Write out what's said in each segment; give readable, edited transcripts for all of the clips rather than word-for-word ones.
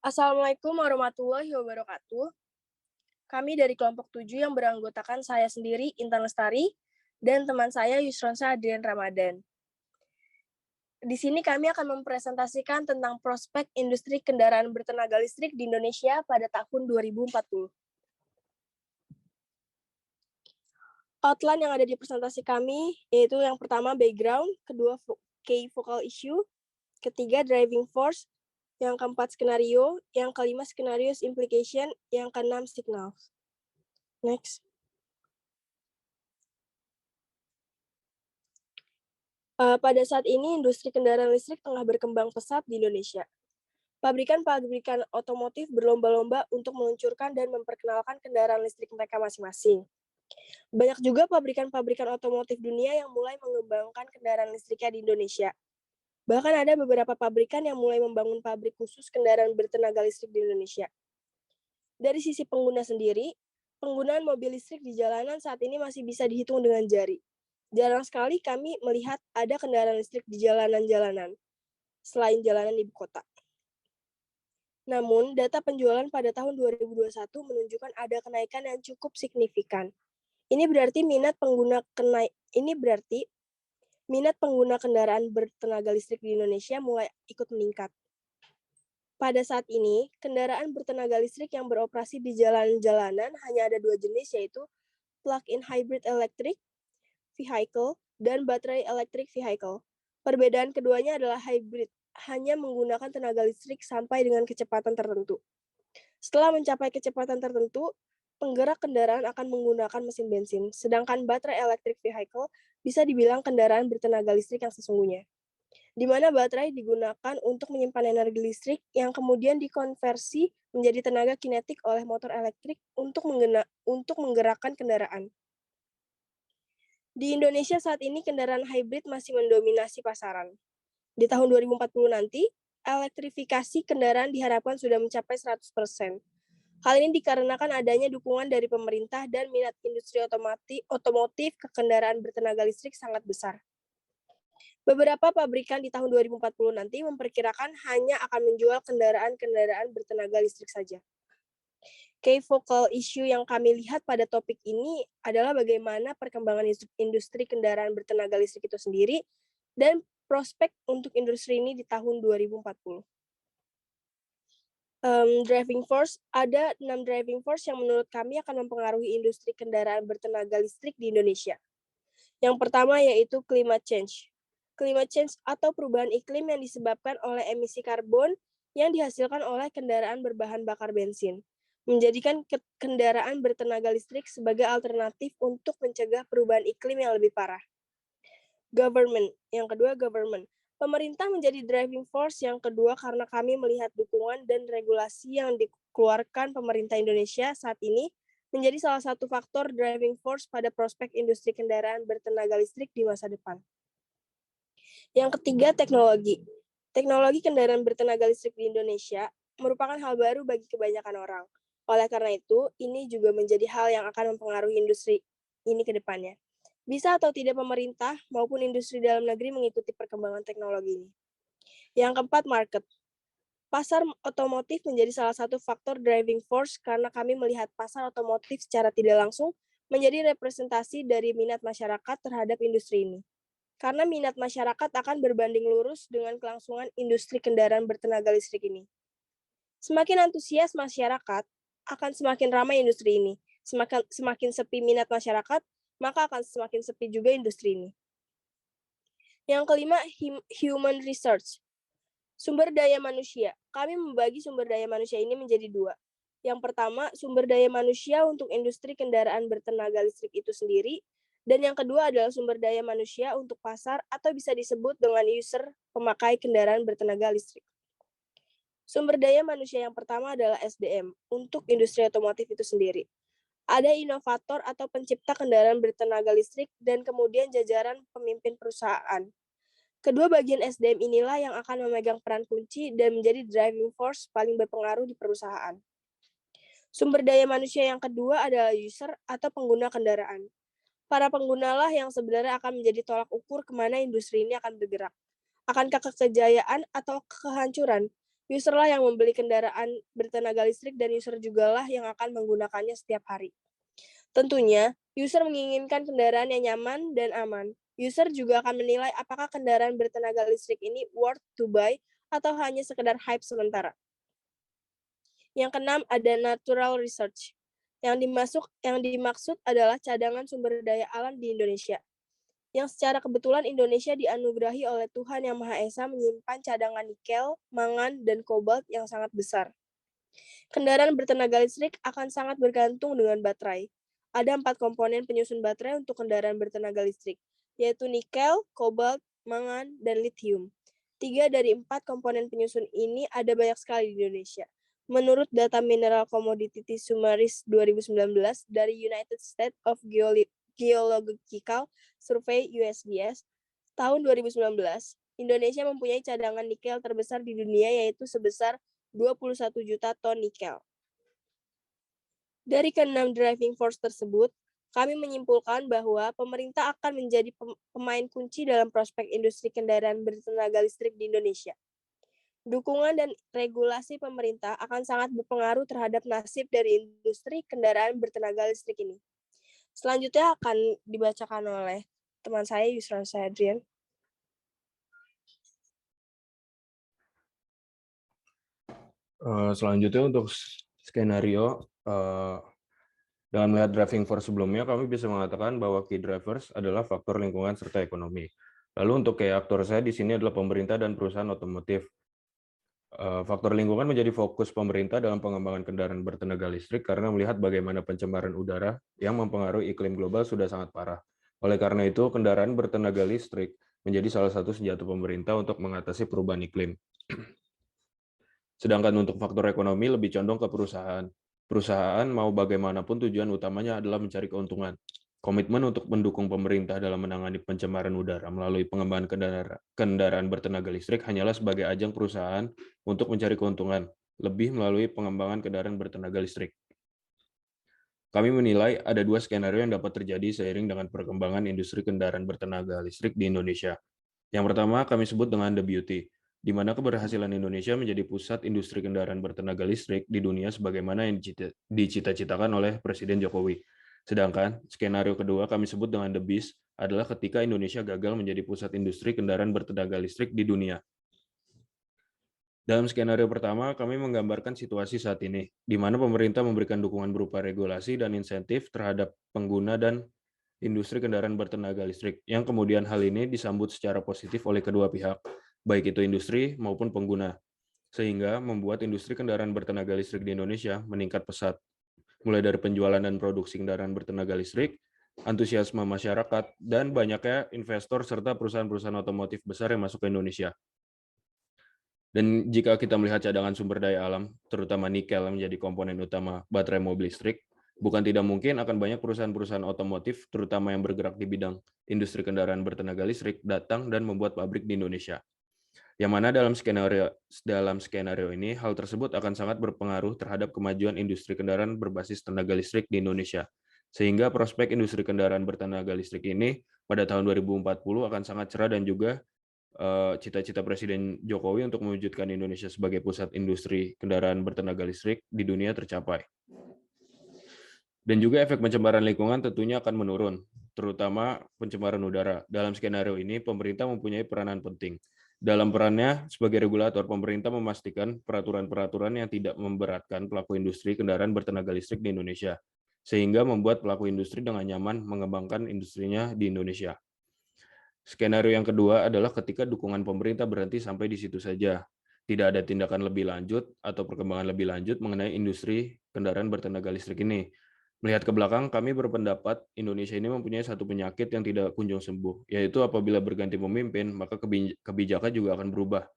Assalamualaikum warahmatullahi wabarakatuh. Kami dari kelompok 7 yang beranggotakan saya sendiri, Intan Lestari, dan teman saya Yusronsa Adrian Ramadan. Di sini kami akan mempresentasikan tentang prospek industri kendaraan bertenaga listrik di Indonesia pada tahun 2040. Outline yang ada di presentasi kami yaitu yang pertama background, kedua key focal issue, ketiga driving force, yang keempat skenario, yang kelima skenario implication, yang keenam signals. Next. Pada saat ini industri kendaraan listrik tengah berkembang pesat di Indonesia. Pabrikan-pabrikan otomotif berlomba-lomba untuk meluncurkan dan memperkenalkan kendaraan listrik mereka masing-masing. Banyak juga pabrikan-pabrikan otomotif dunia yang mulai mengembangkan kendaraan listriknya di Indonesia. Bahkan ada beberapa pabrikan yang mulai membangun pabrik khusus kendaraan bertenaga listrik di Indonesia. Dari sisi pengguna sendiri, penggunaan mobil listrik di jalanan saat ini masih bisa dihitung dengan jari. Jarang sekali kami melihat ada kendaraan listrik di jalanan-jalanan, selain jalanan ibu kota. Namun, data penjualan pada tahun 2021 menunjukkan ada kenaikan yang cukup signifikan. Ini berarti minat pengguna kendaraan bertenaga listrik di Indonesia mulai ikut meningkat. Pada saat ini, kendaraan bertenaga listrik yang beroperasi di jalan-jalanan hanya ada dua jenis, yaitu plug-in hybrid electric vehicle dan baterai electric vehicle. Perbedaan keduanya adalah hybrid, hanya menggunakan tenaga listrik sampai dengan kecepatan tertentu. Setelah mencapai kecepatan tertentu, penggerak kendaraan akan menggunakan mesin bensin, sedangkan baterai electric vehicle bisa dibilang kendaraan bertenaga listrik yang sesungguhnya, di mana baterai digunakan untuk menyimpan energi listrik yang kemudian dikonversi menjadi tenaga kinetik oleh motor elektrik untuk menggerakkan kendaraan. Di Indonesia saat ini kendaraan hybrid masih mendominasi pasaran. Di tahun 2040 nanti, elektrifikasi kendaraan diharapkan sudah mencapai 100%. Hal ini dikarenakan adanya dukungan dari pemerintah dan minat industri otomotif ke kendaraan bertenaga listrik sangat besar. Beberapa pabrikan di tahun 2040 nanti memperkirakan hanya akan menjual kendaraan-kendaraan bertenaga listrik saja. Key focal issue yang kami lihat pada topik ini adalah bagaimana perkembangan industri kendaraan bertenaga listrik itu sendiri dan prospek untuk industri ini di tahun 2040. Driving force, ada 6 driving force yang menurut kami akan mempengaruhi industri kendaraan bertenaga listrik di Indonesia. Yang pertama yaitu climate change. Climate change atau perubahan iklim yang disebabkan oleh emisi karbon yang dihasilkan oleh kendaraan berbahan bakar bensin, menjadikan kendaraan bertenaga listrik sebagai alternatif untuk mencegah perubahan iklim yang lebih parah. Government, yang kedua government. Pemerintah menjadi driving force yang kedua karena kami melihat dukungan dan regulasi yang dikeluarkan pemerintah Indonesia saat ini menjadi salah satu faktor driving force pada prospek industri kendaraan bertenaga listrik di masa depan. Yang ketiga, teknologi. Teknologi kendaraan bertenaga listrik di Indonesia merupakan hal baru bagi kebanyakan orang. Oleh karena itu, ini juga menjadi hal yang akan mempengaruhi industri ini ke depannya. Bisa atau tidak pemerintah maupun industri dalam negeri mengikuti perkembangan teknologi ini. Yang keempat, market. Pasar otomotif menjadi salah satu faktor driving force karena kami melihat pasar otomotif secara tidak langsung menjadi representasi dari minat masyarakat terhadap industri ini. Karena minat masyarakat akan berbanding lurus dengan kelangsungan industri kendaraan bertenaga listrik ini. Semakin antusias masyarakat, akan semakin ramai industri ini. Semakin sepi minat masyarakat, maka akan semakin sepi juga industri ini. Yang kelima, human research. Sumber daya manusia. Kami membagi sumber daya manusia ini menjadi dua. Yang pertama, sumber daya manusia untuk industri kendaraan bertenaga listrik itu sendiri, dan yang kedua adalah sumber daya manusia untuk pasar atau bisa disebut dengan user pemakai kendaraan bertenaga listrik. Sumber daya manusia yang pertama adalah SDM untuk industri otomotif itu sendiri. Ada inovator atau pencipta kendaraan bertenaga listrik dan kemudian jajaran pemimpin perusahaan. Kedua bagian SDM inilah yang akan memegang peran kunci dan menjadi driving force paling berpengaruh di perusahaan. Sumber daya manusia yang kedua adalah user atau pengguna kendaraan. Para penggunalah yang sebenarnya akan menjadi tolak ukur kemana industri ini akan bergerak. Akankah kejayaan atau kehancuran? User lah yang membeli kendaraan bertenaga listrik dan user jugalah yang akan menggunakannya setiap hari. Tentunya, user menginginkan kendaraan yang nyaman dan aman. User juga akan menilai apakah kendaraan bertenaga listrik ini worth to buy atau hanya sekedar hype sementara. Yang keenam, ada natural research. Yang dimaksud adalah cadangan sumber daya alam di Indonesia. Yang secara kebetulan Indonesia dianugerahi oleh Tuhan Yang Maha Esa menyimpan cadangan nikel, mangan, dan kobalt yang sangat besar. Kendaraan bertenaga listrik akan sangat bergantung dengan baterai. Ada 4 komponen penyusun baterai untuk kendaraan bertenaga listrik, yaitu nikel, kobalt, mangan, dan lithium. 3 dari 4 komponen penyusun ini ada banyak sekali di Indonesia. Menurut data Mineral Commodity Summaries 2019 dari United States of Geological Survey USGS, tahun 2019, Indonesia mempunyai cadangan nikel terbesar di dunia yaitu sebesar 21 juta ton nikel. Dari keenam driving force tersebut, kami menyimpulkan bahwa pemerintah akan menjadi pemain kunci dalam prospek industri kendaraan bertenaga listrik di Indonesia. Dukungan dan regulasi pemerintah akan sangat berpengaruh terhadap nasib dari industri kendaraan bertenaga listrik ini. Selanjutnya akan dibacakan oleh teman saya, Yusra Adrian. Selanjutnya untuk skenario, dengan melihat driving force sebelumnya, kami bisa mengatakan bahwa key drivers adalah faktor lingkungan serta ekonomi. Lalu untuk key aktor saya di sini adalah pemerintah dan perusahaan otomotif. Faktor lingkungan menjadi fokus pemerintah dalam pengembangan kendaraan bertenaga listrik karena melihat bagaimana pencemaran udara yang mempengaruhi iklim global sudah sangat parah. Oleh karena itu, kendaraan bertenaga listrik menjadi salah satu senjata pemerintah untuk mengatasi perubahan iklim. Sedangkan untuk faktor ekonomi lebih condong ke perusahaan. Perusahaan mau bagaimanapun tujuan utamanya adalah mencari keuntungan. Komitmen untuk mendukung pemerintah dalam menangani pencemaran udara melalui pengembangan kendaraan bertenaga listrik hanyalah sebagai ajang perusahaan untuk mencari keuntungan, lebih melalui pengembangan kendaraan bertenaga listrik. Kami menilai ada dua skenario yang dapat terjadi seiring dengan perkembangan industri kendaraan bertenaga listrik di Indonesia. Yang pertama kami sebut dengan The Beauty, di mana keberhasilan Indonesia menjadi pusat industri kendaraan bertenaga listrik di dunia sebagaimana yang dicita-citakan oleh Presiden Jokowi. Sedangkan skenario kedua kami sebut dengan The Beast adalah ketika Indonesia gagal menjadi pusat industri kendaraan bertenaga listrik di dunia. Dalam skenario pertama, kami menggambarkan situasi saat ini, di mana pemerintah memberikan dukungan berupa regulasi dan insentif terhadap pengguna dan industri kendaraan bertenaga listrik, yang kemudian hal ini disambut secara positif oleh kedua pihak, baik itu industri maupun pengguna, sehingga membuat industri kendaraan bertenaga listrik di Indonesia meningkat pesat, mulai dari penjualan dan produksi kendaraan bertenaga listrik, antusiasme masyarakat, dan banyaknya investor serta perusahaan-perusahaan otomotif besar yang masuk ke Indonesia. Dan jika kita melihat cadangan sumber daya alam, terutama nikel yang menjadi komponen utama baterai mobil listrik, bukan tidak mungkin akan banyak perusahaan-perusahaan otomotif, terutama yang bergerak di bidang industri kendaraan bertenaga listrik, datang dan membuat pabrik di Indonesia. Yang mana dalam skenario ini, hal tersebut akan sangat berpengaruh terhadap kemajuan industri kendaraan berbasis tenaga listrik di Indonesia. Sehingga prospek industri kendaraan bertenaga listrik ini pada tahun 2040 akan sangat cerah dan juga cita-cita Presiden Jokowi untuk mewujudkan Indonesia sebagai pusat industri kendaraan bertenaga listrik di dunia tercapai. Dan juga efek pencemaran lingkungan tentunya akan menurun, terutama pencemaran udara. Dalam skenario ini, pemerintah mempunyai peranan penting. Dalam perannya sebagai regulator, pemerintah memastikan peraturan-peraturan yang tidak memberatkan pelaku industri kendaraan bertenaga listrik di Indonesia, sehingga membuat pelaku industri dengan nyaman mengembangkan industrinya di Indonesia. Skenario yang kedua adalah ketika dukungan pemerintah berhenti sampai di situ saja. Tidak ada tindakan lebih lanjut atau perkembangan lebih lanjut mengenai industri kendaraan bertenaga listrik ini. Melihat ke belakang, kami berpendapat Indonesia ini mempunyai satu penyakit yang tidak kunjung sembuh, yaitu apabila berganti pemimpin, maka kebijakan juga akan berubah.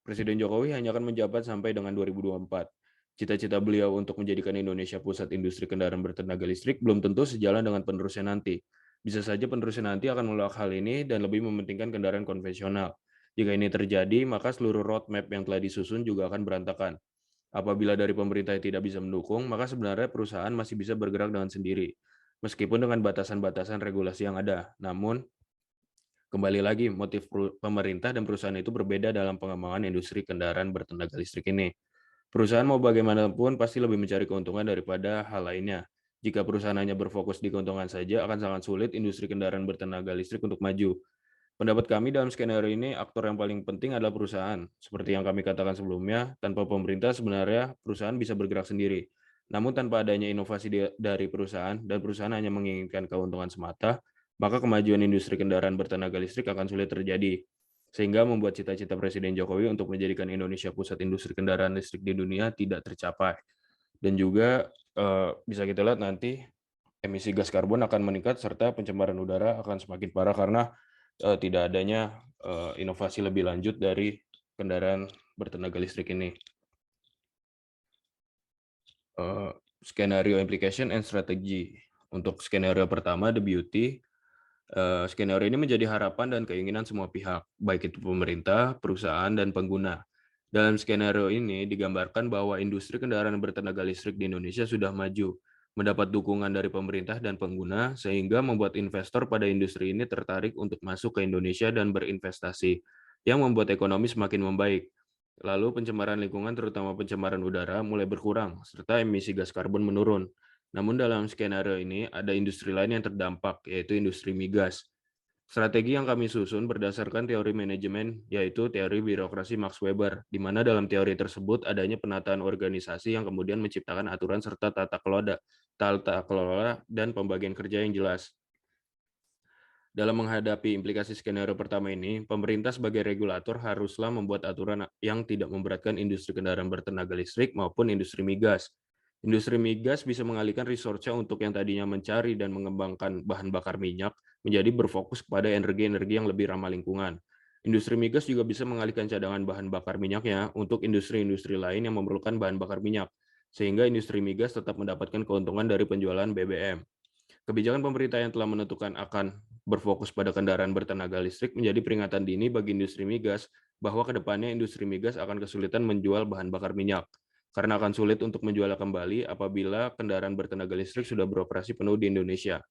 Presiden Jokowi hanya akan menjabat sampai dengan 2024. Cita-cita beliau untuk menjadikan Indonesia pusat industri kendaraan bertenaga listrik belum tentu sejalan dengan penerusnya nanti. Bisa saja penerusnya nanti akan menolak hal ini dan lebih mementingkan kendaraan konvensional. Jika ini terjadi, maka seluruh roadmap yang telah disusun juga akan berantakan. Apabila dari pemerintah tidak bisa mendukung, maka sebenarnya perusahaan masih bisa bergerak dengan sendiri, meskipun dengan batasan-batasan regulasi yang ada. Namun, Kembali lagi, motif pemerintah dan perusahaan itu berbeda dalam pengembangan industri kendaraan bertenaga listrik ini. Perusahaan mau bagaimanapun pasti lebih mencari keuntungan daripada hal lainnya. Jika perusahaan hanya berfokus di keuntungan saja, akan sangat sulit industri kendaraan bertenaga listrik untuk maju. Pendapat kami dalam skenario ini, aktor yang paling penting adalah perusahaan. Seperti yang kami katakan sebelumnya, tanpa pemerintah sebenarnya perusahaan bisa bergerak sendiri. Namun tanpa adanya inovasi dari perusahaan, dan perusahaan hanya menginginkan keuntungan semata, maka kemajuan industri kendaraan bertenaga listrik akan sulit terjadi. Sehingga membuat cita-cita Presiden Jokowi untuk menjadikan Indonesia pusat industri kendaraan listrik di dunia tidak tercapai. Dan juga bisa kita lihat nanti emisi gas karbon akan meningkat serta pencemaran udara akan semakin parah karena tidak adanya inovasi lebih lanjut dari kendaraan bertenaga listrik ini. Skenario implication and strategy. Untuk skenario pertama, the beauty, skenario ini menjadi harapan dan keinginan semua pihak, baik itu pemerintah, perusahaan, dan pengguna. Dalam skenario ini digambarkan bahwa industri kendaraan bertenaga listrik di Indonesia sudah maju, mendapat dukungan dari pemerintah dan pengguna, sehingga membuat investor pada industri ini tertarik untuk masuk ke Indonesia dan berinvestasi, yang membuat ekonomi semakin membaik. Lalu pencemaran lingkungan, terutama pencemaran udara, mulai berkurang, serta emisi gas karbon menurun. Namun dalam skenario ini ada industri lain yang terdampak, yaitu industri migas. Strategi yang kami susun berdasarkan teori manajemen, yaitu teori birokrasi Max Weber, di mana dalam teori tersebut adanya penataan organisasi yang kemudian menciptakan aturan serta tata kelola dan pembagian kerja yang jelas. Dalam menghadapi implikasi skenario pertama ini, pemerintah sebagai regulator haruslah membuat aturan yang tidak memberatkan industri kendaraan bertenaga listrik maupun industri migas. Industri migas bisa mengalihkan resource-nya untuk yang tadinya mencari dan mengembangkan bahan bakar minyak menjadi berfokus kepada energi-energi yang lebih ramah lingkungan. Industri migas juga bisa mengalihkan cadangan bahan bakar minyaknya untuk industri-industri lain yang memerlukan bahan bakar minyak, sehingga industri migas tetap mendapatkan keuntungan dari penjualan BBM. Kebijakan pemerintah yang telah menentukan akan berfokus pada kendaraan bertenaga listrik menjadi peringatan dini bagi industri migas bahwa kedepannya industri migas akan kesulitan menjual bahan bakar minyak, karena akan sulit untuk menjualnya kembali apabila kendaraan bertenaga listrik sudah beroperasi penuh di Indonesia.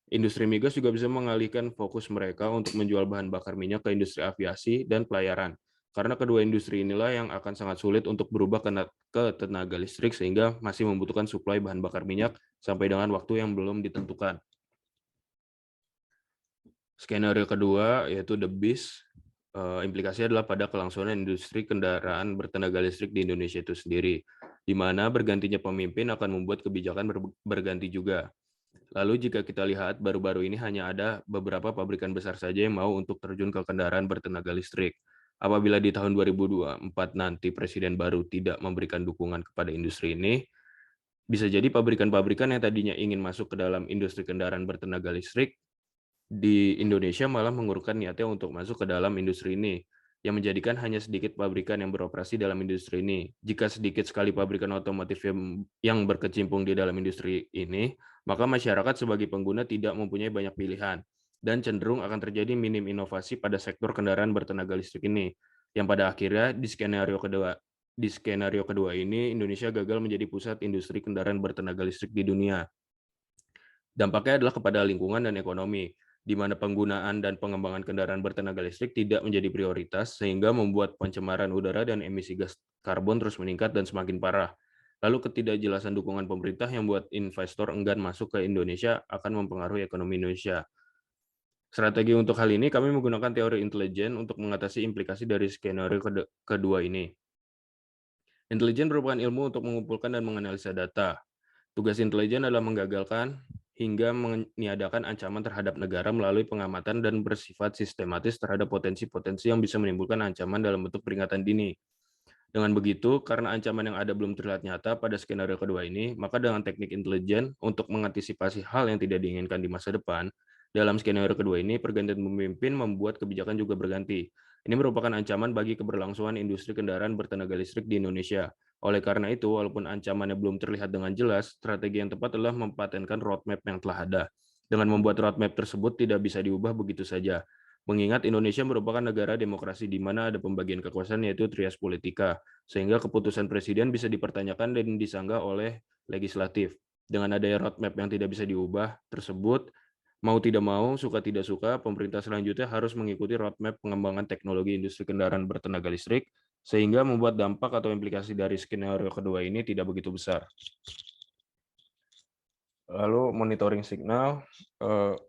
Industri migas juga bisa mengalihkan fokus mereka untuk menjual bahan bakar minyak ke industri aviasi dan pelayaran, karena kedua industri inilah yang akan sangat sulit untuk berubah ke tenaga listrik sehingga masih membutuhkan suplai bahan bakar minyak sampai dengan waktu yang belum ditentukan. Skenario kedua yaitu the beast, implikasinya adalah pada kelangsungan industri kendaraan bertenaga listrik di Indonesia itu sendiri, di mana bergantinya pemimpin akan membuat kebijakan berganti juga. Lalu jika kita lihat baru-baru ini hanya ada beberapa pabrikan besar saja yang mau untuk terjun ke kendaraan bertenaga listrik. Apabila di tahun 2024 nanti presiden baru tidak memberikan dukungan kepada industri ini, bisa jadi pabrikan-pabrikan yang tadinya ingin masuk ke dalam industri kendaraan bertenaga listrik di Indonesia malah mengurungkan niatnya untuk masuk ke dalam industri ini, yang menjadikan hanya sedikit pabrikan yang beroperasi dalam industri ini. Jika sedikit sekali pabrikan otomotif yang berkecimpung di dalam industri ini, maka masyarakat sebagai pengguna tidak mempunyai banyak pilihan, dan cenderung akan terjadi minim inovasi pada sektor kendaraan bertenaga listrik ini, yang pada akhirnya di skenario kedua ini Indonesia gagal menjadi pusat industri kendaraan bertenaga listrik di dunia. Dampaknya adalah kepada lingkungan dan ekonomi, di mana penggunaan dan pengembangan kendaraan bertenaga listrik tidak menjadi prioritas, sehingga membuat pencemaran udara dan emisi gas karbon terus meningkat dan semakin parah. Lalu ketidakjelasan dukungan pemerintah yang membuat investor enggan masuk ke Indonesia akan mempengaruhi ekonomi Indonesia. Strategi untuk hal ini, kami menggunakan teori intelijen untuk mengatasi implikasi dari skenario kedua ini. Intelijen merupakan ilmu untuk mengumpulkan dan menganalisa data. Tugas intelijen adalah menggagalkan hingga meniadakan ancaman terhadap negara melalui pengamatan dan bersifat sistematis terhadap potensi-potensi yang bisa menimbulkan ancaman dalam bentuk peringatan dini. Dengan begitu, karena ancaman yang ada belum terlihat nyata pada skenario kedua ini, maka dengan teknik intelijen untuk mengantisipasi hal yang tidak diinginkan di masa depan, dalam skenario kedua ini, pergantian pemimpin membuat kebijakan juga berganti. Ini merupakan ancaman bagi keberlangsungan industri kendaraan bertenaga listrik di Indonesia. Oleh karena itu, walaupun ancamannya belum terlihat dengan jelas, strategi yang tepat adalah mempatenkan roadmap yang telah ada. Dengan membuat roadmap tersebut tidak bisa diubah begitu saja. Mengingat Indonesia merupakan negara demokrasi di mana ada pembagian kekuasaan yaitu trias politika, sehingga keputusan presiden bisa dipertanyakan dan disanggah oleh legislatif. Dengan adanya roadmap yang tidak bisa diubah tersebut, Mau tidak mau, suka tidak suka, pemerintah selanjutnya harus mengikuti roadmap pengembangan teknologi industri kendaraan bertenaga listrik, sehingga membuat dampak atau implikasi dari skenario kedua ini tidak begitu besar. Lalu monitoring signal,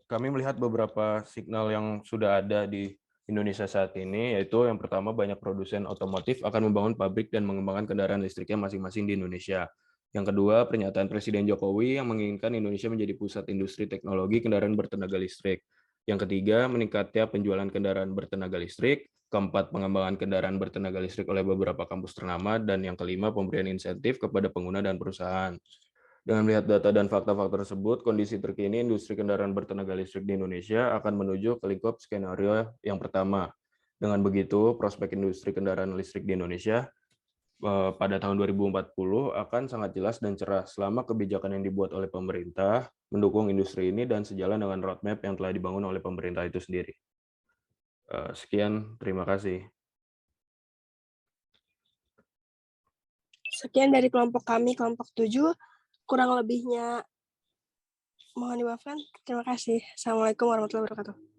kami melihat beberapa signal yang sudah ada di Indonesia saat ini, yaitu yang pertama banyak produsen otomotif akan membangun pabrik dan mengembangkan kendaraan listriknya masing-masing di Indonesia. Yang kedua, pernyataan Presiden Jokowi yang menginginkan Indonesia menjadi pusat industri teknologi kendaraan bertenaga listrik. Yang ketiga, meningkatnya penjualan kendaraan bertenaga listrik. Keempat, pengembangan kendaraan bertenaga listrik oleh beberapa kampus ternama. Dan yang kelima, pemberian insentif kepada pengguna dan perusahaan. Dengan melihat data dan fakta-fakta tersebut, kondisi terkini industri kendaraan bertenaga listrik di Indonesia akan menuju ke lingkup skenario yang pertama. Dengan begitu, prospek industri kendaraan listrik di Indonesia pada tahun 2040 akan sangat jelas dan cerah selama kebijakan yang dibuat oleh pemerintah mendukung industri ini dan sejalan dengan roadmap yang telah dibangun oleh pemerintah itu sendiri. Sekian, terima kasih. Sekian dari kelompok kami, kelompok 7. Kurang lebihnya mohon dimaafkan. Terima kasih. Assalamualaikum warahmatullahi wabarakatuh.